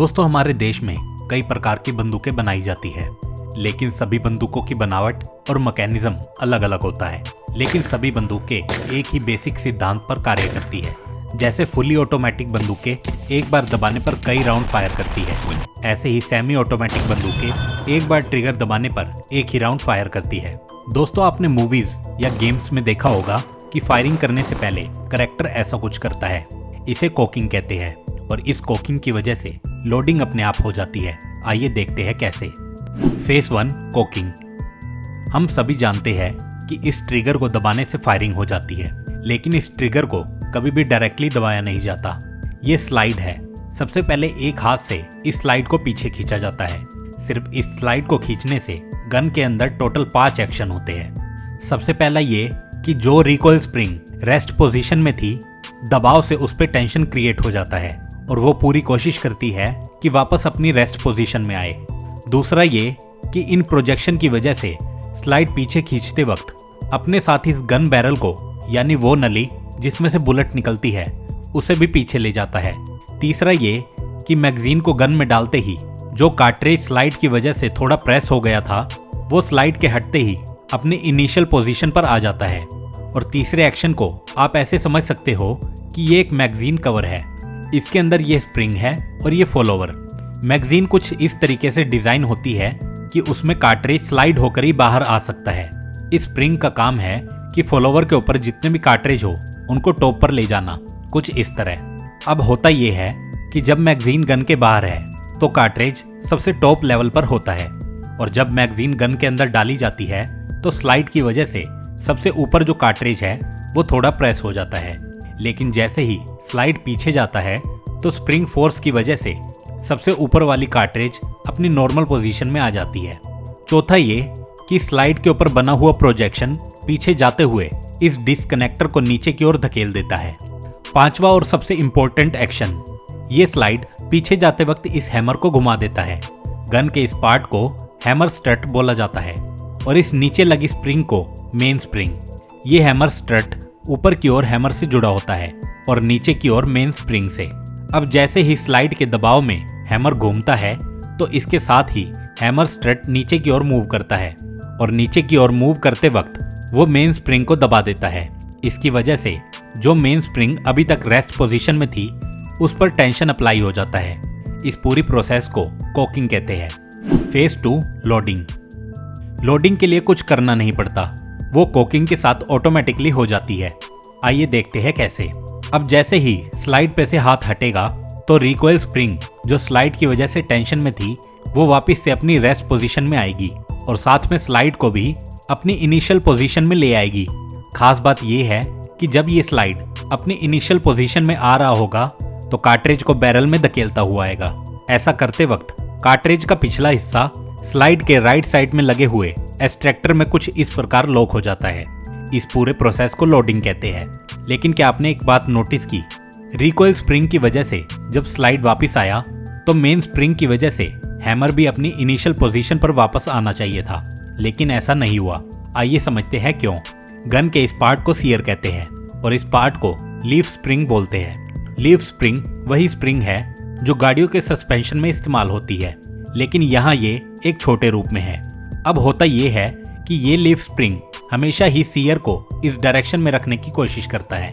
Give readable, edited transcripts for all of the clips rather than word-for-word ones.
दोस्तों, हमारे देश में कई प्रकार की बंदूकें बनाई जाती है, लेकिन सभी बंदूकों की बनावट और मैकेनिज्म अलग अलग होता है। लेकिन सभी बंदूकें एक ही बेसिक सिद्धांत पर कार्य करती है। जैसे फुली ऑटोमेटिक बंदूकें एक बार दबाने पर कई राउंड फायर करती है, ऐसे ही सेमी ऑटोमेटिक बंदूकें एक बार ट्रिगर दबाने पर एक ही राउंड फायर करती है। दोस्तों, आपने मूवीज या गेम्स में देखा होगा कि फायरिंग करने से पहले कैरेक्टर ऐसा कुछ करता है। इसे कोकिंग कहते हैं और इस कोकिंग की वजह से लोडिंग अपने आप हो जाती है। आइए देखते हैं कैसे। Face 1 coking. हम सभी जानते हैं कि इस ट्रिगर को दबाने से फायरिंग हो जाती है, लेकिन इस ट्रिगर को कभी भी डायरेक्टली दबाया नहीं जाता। ये स्लाइड है। सबसे पहले एक हाथ से इस स्लाइड को पीछे खींचा जाता है। सिर्फ इस स्लाइड को खींचने से गन के अंदर टोटल 5 एक्शन होते हैं। सबसे पहला ये कि जो रिकॉइल स्प्रिंग रेस्ट पोजीशन में थी, दबाव से उस पर टेंशन क्रिएट हो जाता है और वो पूरी कोशिश करती है कि वापस अपनी रेस्ट पोजीशन में आए। दूसरा ये कि इन प्रोजेक्शन की वजह से स्लाइड पीछे खींचते वक्त अपने साथ इस गन बैरल को, यानी वो नली जिसमें से बुलेट निकलती है, उसे भी पीछे ले जाता है। तीसरा ये कि मैगजीन को गन में डालते ही जो कार्ट्रिज स्लाइड की वजह से थोड़ा प्रेस हो गया था, वो स्लाइड के हटते ही अपने इनिशियल पोजीशन पर आ जाता है। और तीसरे एक्शन को आप ऐसे समझ सकते हो कि ये एक मैगजीन कवर है। इसके अंदर ये स्प्रिंग है और ये फॉलोवर। मैगजीन कुछ इस तरीके से डिजाइन होती है कि उसमें कार्ट्रिज स्लाइड होकर ही बाहर आ सकता है। इस स्प्रिंग का काम है कि फॉलोवर के ऊपर जितने भी कार्ट्रिज हो उनको टॉप पर ले जाना, कुछ इस तरह। अब होता ये है कि जब मैगजीन गन के बाहर है तो कार्ट्रिज सबसे टॉप लेवल पर होता है, और जब मैगजीन गन के अंदर डाली जाती है तो स्लाइड की वजह से सबसे ऊपर जो कार्ट्रिज है वो थोड़ा प्रेस हो जाता है। लेकिन जैसे ही स्लाइड पीछे जाता है तो स्प्रिंग फोर्स की वजह से सबसे ऊपर वाली कार्ट्रिज अपनी नॉर्मल पोजीशन में आ जाती है। चौथा ये कि स्लाइड के ऊपर बना हुआ प्रोजेक्शन पीछे जाते हुए इस डिस्कनेक्टर को नीचे की ओर धकेल देता है। पांचवा और सबसे इंपॉर्टेंट एक्शन, ये स्लाइड पीछे जाते वक्त इस हैमर को घुमा देता है। गन के इस पार्ट को हैमर स्ट्रट बोला जाता है और इस नीचे लगी स्प्रिंग को मेन स्प्रिंग। ये हैमर स्ट्रट ऊपर की ओर हैमर से जुड़ा होता है और नीचे की ओर मेन स्प्रिंग से। अब जैसे ही स्लाइड के दबाव में हैमर घूमता है तो इसके साथ ही हैमर स्ट्रट नीचे की ओर मूव करता है और नीचे की ओर मूव करते वक्त वो मेन स्प्रिंग को दबा देता है। इसकी वजह से जो मेन स्प्रिंग अभी तक रेस्ट पोजीशन में थी उस पर टेंशन अप्लाई हो जाता है। इस पूरी प्रोसेस को कोकिंग कहते हैं। Phase 2 loading. लोडिंग के लिए कुछ करना नहीं पड़ता, वो कोकिंग के साथ ऑटोमेटिकली हो जाती है। आइए देखते हैं कैसे। अब जैसे ही स्लाइड पे से हाथ हटेगा तो रिकॉइल स्प्रिंग जो स्लाइड की वजह से टेंशन में थी वो वापस से अपनी रेस्ट पोजीशन में आएगी और साथ में स्लाइड को भी अपनी इनिशियल पोजीशन में ले आएगी। खास बात ये है कि जब ये स्लाइड अपनी इनिशियल पोजीशन में आ रहा होगा तो कार्ट्रिज को बैरल में धकेलता हुआ आएगा। ऐसा करते वक्त कार्ट्रिज का पिछला हिस्सा स्लाइड के राइट साइड में लगे हुए एक्सट्रैक्टर में कुछ इस प्रकार लॉक हो जाता है। इस पूरे प्रोसेस को लोडिंग कहते हैं। लेकिन क्या आपने एक बात नोटिस की? रिकॉइल स्प्रिंग की वजह से जब स्लाइड वापस आया तो मेन स्प्रिंग की वजह से हैमर भी अपनी इनिशियल पोजीशन पर वापस आना चाहिए था, लेकिन ऐसा नहीं हुआ। आइए समझते हैं क्यों। गन के इस पार्ट को सीयर कहते हैं और इस पार्ट को लीफ स्प्रिंग बोलते हैं। लीफ स्प्रिंग वही स्प्रिंग है जो गाड़ियों के सस्पेंशन में इस्तेमाल होती है, लेकिन यहाँ ये एक छोटे रूप में है। अब होता ये है कि ये लीफ स्प्रिंग हमेशा ही सीयर को इस डायरेक्शन में रखने की कोशिश करता है।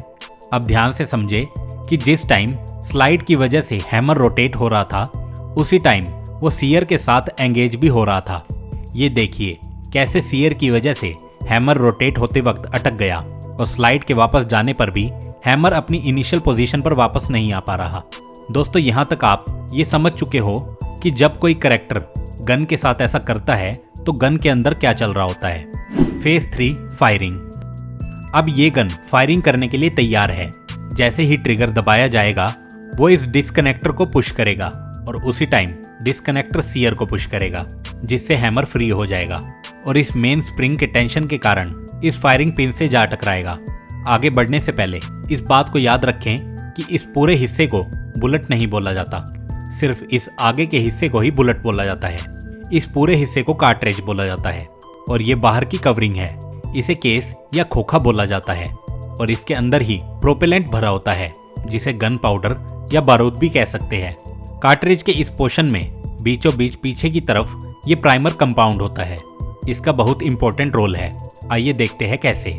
अब ध्यान से समझे कि जिस टाइम स्लाइड की वजह से हैमर रोटेट हो रहा था उसी टाइम वो सीयर के साथ एंगेज भी हो रहा था। ये देखिए कैसे सीयर की वजह से हैमर रोटेट होते वक्त अटक गया और स्लाइड के वापस जाने पर भी हैमर अपनी इनिशियल पोजीशन पर वापस नहीं आ पा रहा। दोस्तों, यहाँ तक आप ये समझ चुके हो कि जब कोई कैरेक्टर गन के साथ ऐसा करता है तो गन के अंदर क्या चल रहा होता है। Phase 3 firing. अब ये गन फायरिंग करने के लिए तैयार है। जैसे ही ट्रिगर दबाया जाएगा वो इस डिस्कनेक्टर को पुश करेगा और उसी टाइम डिस्कनेक्टर सीयर को पुश करेगा, जिससे हैमर फ्री हो जाएगा और इस मेन स्प्रिंग के टेंशन के कारण इस फायरिंग पिन से जा टकराएगा। आगे बढ़ने से पहले इस बात को याद रखें कि इस पूरे हिस्से को बुलेट नहीं बोला जाता, सिर्फ इस आगे के हिस्से को ही बुलेट बोला जाता है। इस पूरे हिस्से को कार्ट्रिज बोला जाता है और ये बाहर की कवरिंग है, इसे केस या खोखा बोला जाता है और इसके अंदर ही प्रोपेलेंट भरा होता है जिसे गन पाउडर या बारूद भी कह सकते हैं। कार्ट्रिज के इस पोर्शन में बीचों बीच पीछे की तरफ ये प्राइमर कंपाउंड होता है। इसका बहुत इंपॉर्टेंट रोल है। आइए देखते हैं कैसे।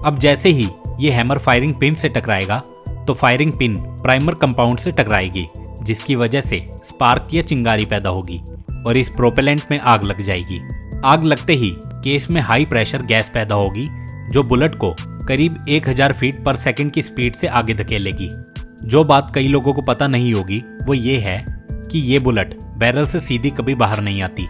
अब जैसे ही ये हैमर फायरिंग पिन से टकराएगा तो फायरिंग पिन प्राइमर कंपाउंड से टकराएगी, जिसकी वजह से स्पार्क या चिंगारी पैदा होगी और इस प्रोपेलेंट में आग लग जाएगी। आग लगते ही केस में हाई प्रेशर गैस पैदा होगी जो बुलेट को करीब 1000 फीट पर सेकंड की स्पीड से आगे धकेलेगी। जो बात कई लोगों को पता नहीं होगी वो ये है कि ये बुलेट बैरल से सीधी कभी बाहर नहीं आती।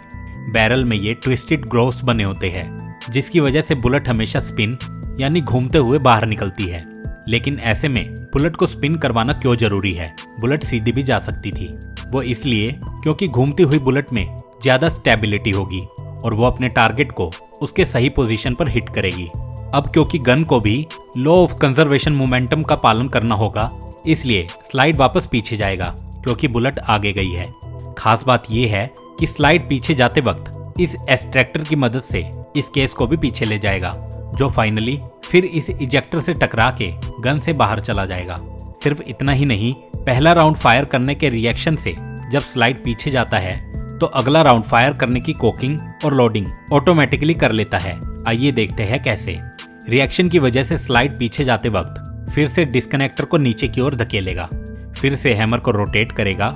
बैरल में ये ट्विस्टेड ग्रोव्स बने होते हैं, जिसकी वजह से बुलेट हमेशा स्पिन यानी घूमते हुए बाहर निकलती है। लेकिन ऐसे में बुलेट को स्पिन करवाना क्यों जरूरी है? बुलेट सीधी भी जा सकती थी। वो इसलिए क्योंकि घूमती हुई बुलेट में ज्यादा स्टेबिलिटी होगी और वो अपने टारगेट को उसके सही पोजीशन पर हिट करेगी। अब क्योंकि गन को भी लॉ ऑफ कंजर्वेशन मोमेंटम का पालन करना होगा, इसलिए स्लाइड वापस पीछे जाएगा क्योंकि बुलेट आगे गई है। खास बात यह है कि स्लाइड पीछे जाते वक्त इस एक्सट्रैक्टर की मदद से इस केस को भी पीछे ले जाएगा, जो फाइनली फिर इस इजेक्टर से टकरा के गन से बाहर चला जाएगा। सिर्फ इतना ही नहीं, पहला राउंड फायर करने के रिएक्शन से जब स्लाइड पीछे जाता है तो अगला राउंड फायर करने की कोकिंग और लोडिंग ऑटोमेटिकली कर लेता है। आइए देखते हैं कैसे। रिएक्शन की वजह से स्लाइड पीछे जाते वक्त फिर से डिस्कनेक्टर को नीचे की ओर धकेलेगा, फिर से हैमर को रोटेट करेगा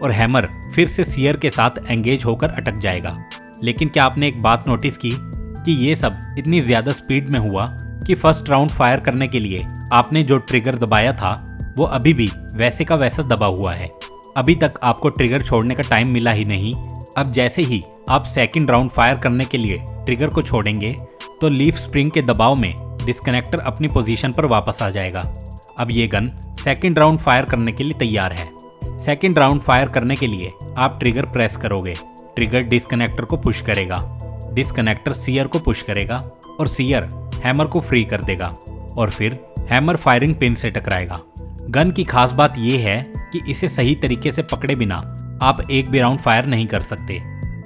और हैमर फिर से सीयर के साथ एंगेज होकर अटक जाएगा। लेकिन क्या आपने एक बात नोटिस की कि ये सब इतनी ज्यादा स्पीड में हुआ कि फर्स्ट राउंड फायर करने के लिए आपने जो ट्रिगर दबाया था वो अभी भी वैसे का वैसा दबा हुआ है। अभी तक आपको ट्रिगर छोड़ने का टाइम मिला ही नहीं। अब जैसे ही आप सेकंड राउंड फायर करने के लिए ट्रिगर को छोड़ेंगे तो लीफ स्प्रिंग के दबाव में डिस्कनेक्टर अपनी पोजीशन पर वापस आ जाएगा। अब ये गन सेकंड राउंड फायर करने के लिए तैयार है। सेकंड राउंड फायर करने के लिए आप ट्रिगर प्रेस करोगे, ट्रिगर डिस्कनेक्टर को पुश करेगा, डिस्कनेक्टर सीयर को पुश करेगा और सीयर हैमर को फ्री कर देगा और फिर हैमर फायरिंग पिन से टकराएगा। गन की खास बात यह है कि इसे सही तरीके से पकड़े बिना आप एक भी राउंड फायर नहीं कर सकते।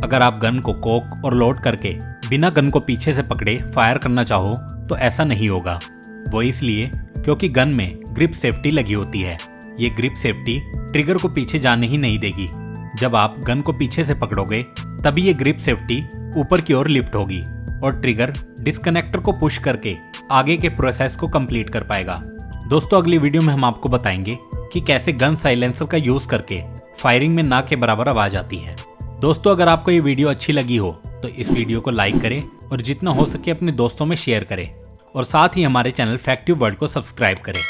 अगर आप गन को कोक और लोड करके बिना गन को पीछे से पकड़े फायर करना चाहो तो ऐसा नहीं होगा। वो इसलिए क्योंकि गन में ग्रिप सेफ्टी लगी होती है। ये ग्रिप सेफ्टी ट्रिगर को पीछे जाने ही नहीं देगी। जब आप गन को पीछे से पकड़ोगे तभी ये ग्रिप सेफ्टी ऊपर की ओर लिफ्ट होगी और ट्रिगर डिस्कनेक्टर को पुश करके आगे के प्रोसेस को कंप्लीट कर पाएगा। दोस्तों, अगली वीडियो में हम आपको बताएंगे कि कैसे गन साइलेंसर का यूज करके फायरिंग में ना के बराबर आवाज आती है। दोस्तों, अगर आपको ये वीडियो अच्छी लगी हो तो इस वीडियो को लाइक करें और जितना हो सके अपने दोस्तों में शेयर करें और साथ ही हमारे चैनल फैक्टिव वर्ल्ड को सब्सक्राइब करें।